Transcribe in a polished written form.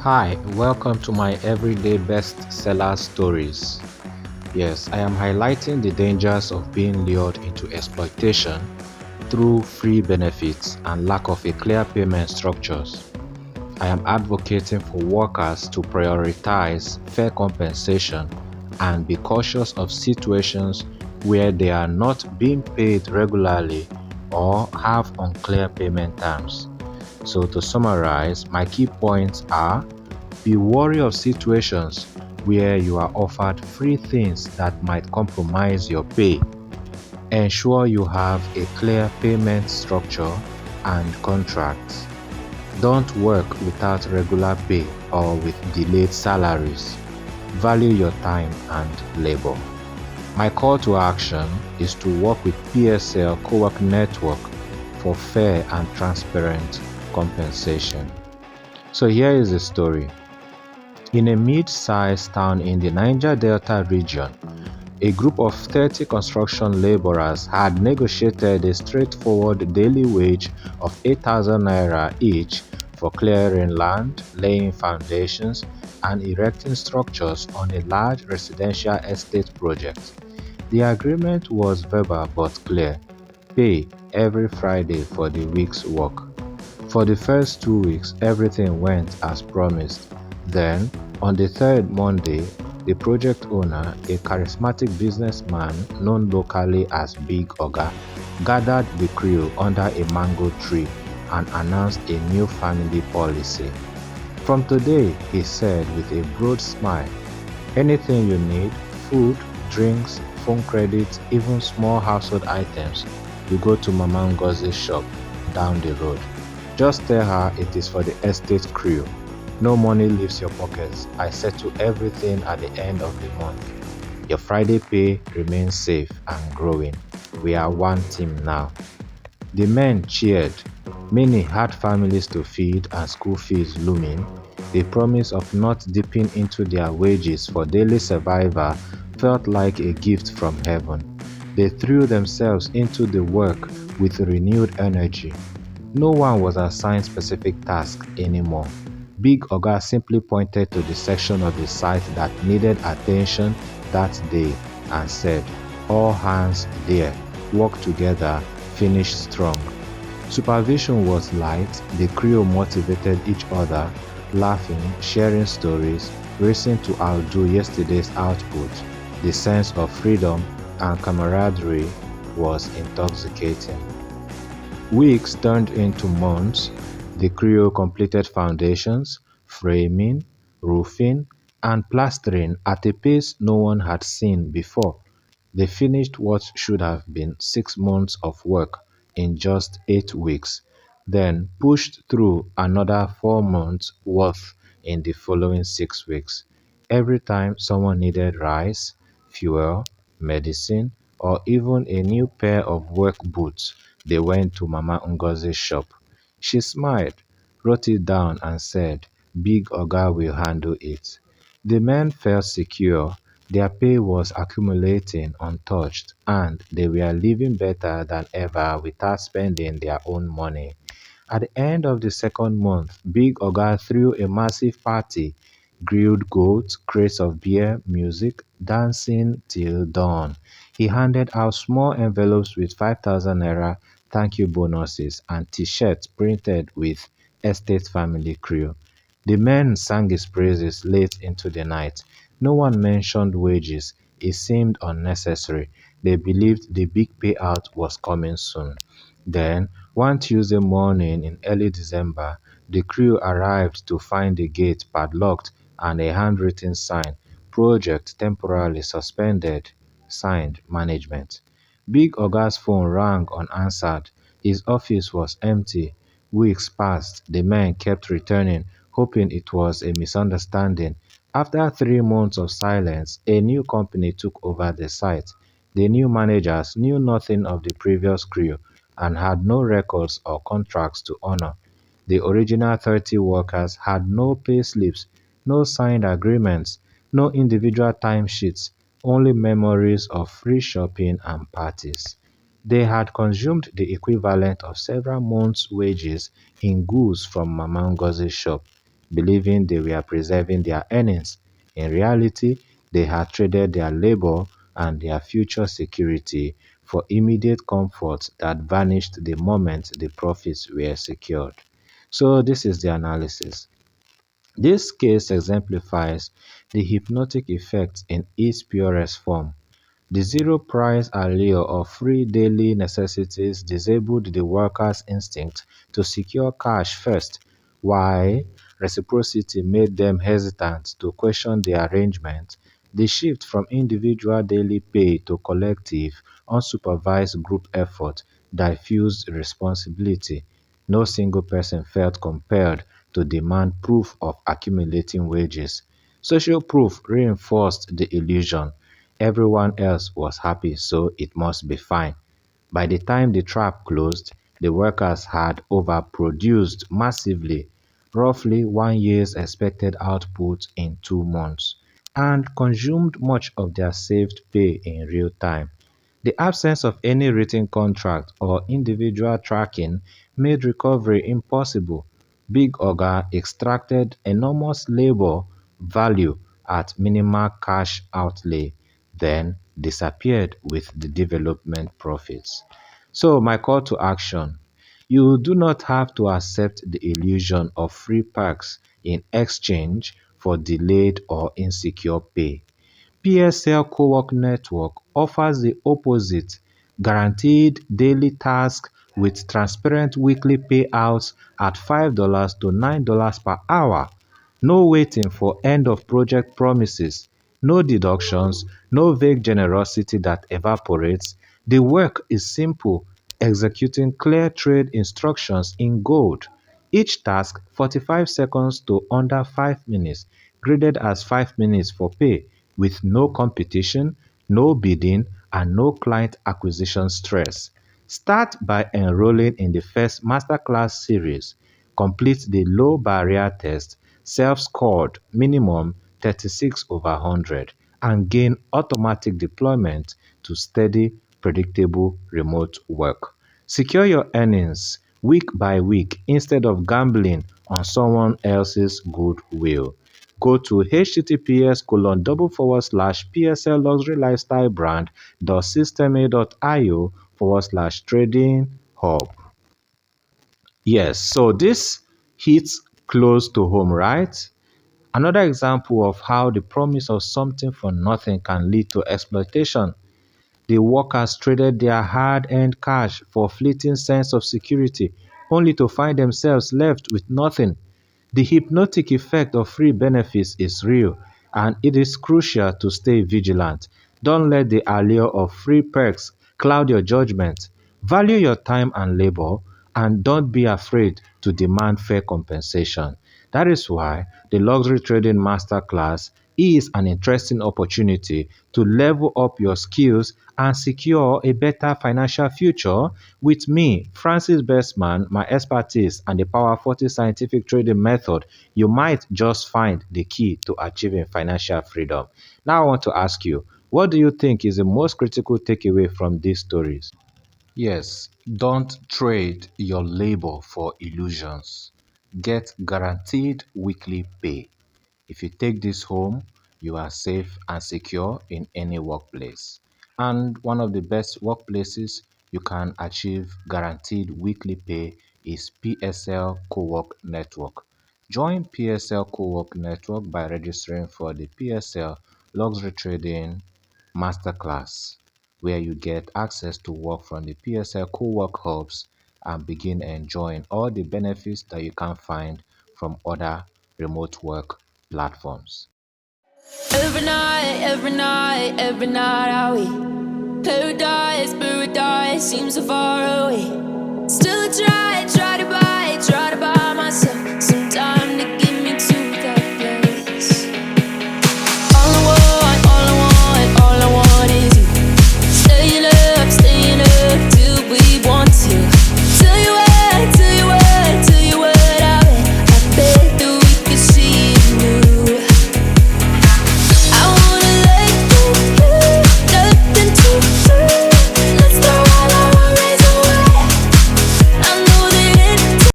Hi, welcome to my everyday bestseller stories. Yes, I am highlighting the dangers of being lured into exploitation through free benefits and lack of a clear payment structures. I am advocating for workers to prioritize fair compensation and be cautious of situations where they are not being paid regularly or have unclear payment terms. So, to summarize, my key points are: be wary of situations where you are offered free things that might compromise your pay. Ensure you have a clear payment structure and contracts. Don't work without regular pay or with delayed salaries. Value your time and labor. My call to action is to work with PSL Co-work Network for fair and transparent compensation. So here is the story. In a mid-sized town in the Niger Delta region, a group of 30 construction laborers had negotiated a straightforward daily wage of 8,000 naira each for clearing land, laying foundations, and erecting structures on a large residential estate project. The agreement was verbal but clear: pay every Friday for the week's work. For the first 2 weeks, everything went as promised. Then, on the third Monday, the project owner, a charismatic businessman known locally as Big Oga, gathered the crew under a mango tree and announced a new family policy. From today, he said with a broad smile, anything you need, food, drinks, phone credit, even small household items, you go to Mama Ngozi's shop down the road. Just tell her it is for the estate crew. No money leaves your pockets. I settle everything at the end of the month. Your Friday pay remains safe and growing. We are one team now. The men cheered. Many had families to feed and school fees looming. The promise of not dipping into their wages for daily survival felt like a gift from heaven. They threw themselves into the work with renewed energy. No one was assigned specific tasks anymore. Big Oga simply pointed to the section of the site that needed attention that day and said, all hands there, work together, finish strong. Supervision was light, the crew motivated each other, laughing, sharing stories, racing to outdo yesterday's output. The sense of freedom and camaraderie was intoxicating. Weeks turned into months. The crew completed foundations, framing, roofing, and plastering at a pace no one had seen before. They finished what should have been 6 months of work in just 8 weeks, then pushed through another 4 months worth in the following 6 weeks. Every time someone needed rice, fuel, medicine, or even a new pair of work boots, they went to Mama Ngozi's shop. She smiled, wrote it down and said, Big Oga will handle it. The men felt secure, their pay was accumulating untouched, and they were living better than ever without spending their own money. At the end of the second month, Big Oga threw a massive party: grilled goats, crates of beer, music, dancing till dawn. He handed out small envelopes with 5,000 naira thank you bonuses and t-shirts printed with Estate Family Crew. The men sang his praises late into the night. No one mentioned wages. It seemed unnecessary. They believed the big payout was coming soon. Then, one Tuesday morning in early December, the crew arrived to find the gate padlocked and a handwritten sign: "Project temporarily suspended. Signed, Management." Big Oga's phone rang unanswered. His office was empty. Weeks passed. The men kept returning, hoping it was a misunderstanding. After 3 months of silence, a new company took over the site. The new managers knew nothing of the previous crew and had no records or contracts to honor. The original 30 workers had no payslips, no signed agreements, no individual timesheets, only memories of free shopping and parties. They had consumed the equivalent of several months' wages in goods from Mama Ngozi's shop. believing they were preserving their earnings. In reality, they had traded their labor and their future security for immediate comfort that vanished the moment the profits were secured. So, this is the analysis. This case exemplifies the hypnotic effect in its purest form. The zero-price allure of free daily necessities disabled the worker's instinct to secure cash first, while reciprocity made them hesitant to question the arrangement. The shift from individual daily pay to collective, unsupervised group effort diffused responsibility. No single person felt compelled to demand proof of accumulating wages. Social proof reinforced the illusion. Everyone else was happy, so it must be fine. By the time the trap closed, the workers had overproduced massively, roughly 1 year's expected output in 2 months, and consumed much of their saved pay in real time. The absence of any written contract or individual tracking made recovery impossible. Big Oga extracted enormous labor value at minimal cash outlay, then disappeared with the development profits. So my call to action: you do not have to accept the illusion of free perks in exchange for delayed or insecure pay. PSL Co-work Network offers the opposite: guaranteed daily tasks with transparent weekly payouts at $5 to $9 per hour. No waiting for end-of-project promises, no deductions, no vague generosity that evaporates. The work is simple, executing clear trade instructions in gold. Each task 45 seconds to under 5 minutes, graded as 5 minutes for pay, with no competition, no bidding, and no client acquisition stress. Start by enrolling in the first masterclass series. Complete the low barrier test, self-scored minimum 36 over 100, and gain automatic deployment to steady, predictable remote work. Secure your earnings week by week instead of gambling on someone else's goodwill. Go to https://psl luxury lifestyle brand.systema.io/trading hub. Yes, so this hits close to home, right? Another example of how the promise of something for nothing can lead to exploitation. The workers traded their hard-earned cash for a fleeting sense of security, only to find themselves left with nothing. The hypnotic effect of free benefits is real, and it is crucial to stay vigilant. Don't let the allure of free perks cloud your judgment. Value your time and labor, and don't be afraid to demand fair compensation. That is why the Luxury Trading Masterclass is an interesting opportunity to level up your skills and secure a better financial future. With me, Francis Bestman, my expertise, and the Power 40 scientific trading method, you might just find the key to achieving financial freedom. Now, I want to ask you, what do you think is the most critical takeaway from these stories? Yes, don't trade your labor for illusions. Get guaranteed weekly pay. If you take this home, you are safe and secure in any workplace. And one of the best workplaces you can achieve guaranteed weekly pay is PSL Co-work Network. Join PSL Co-work Network by registering for the PSL Luxury Trading Masterclass, where you get access to work from the PSL co-work hubs and begin enjoying all the benefits that you can find from other remote work platforms. Every night I wait. Paradise, paradise seems so far away. Still I try.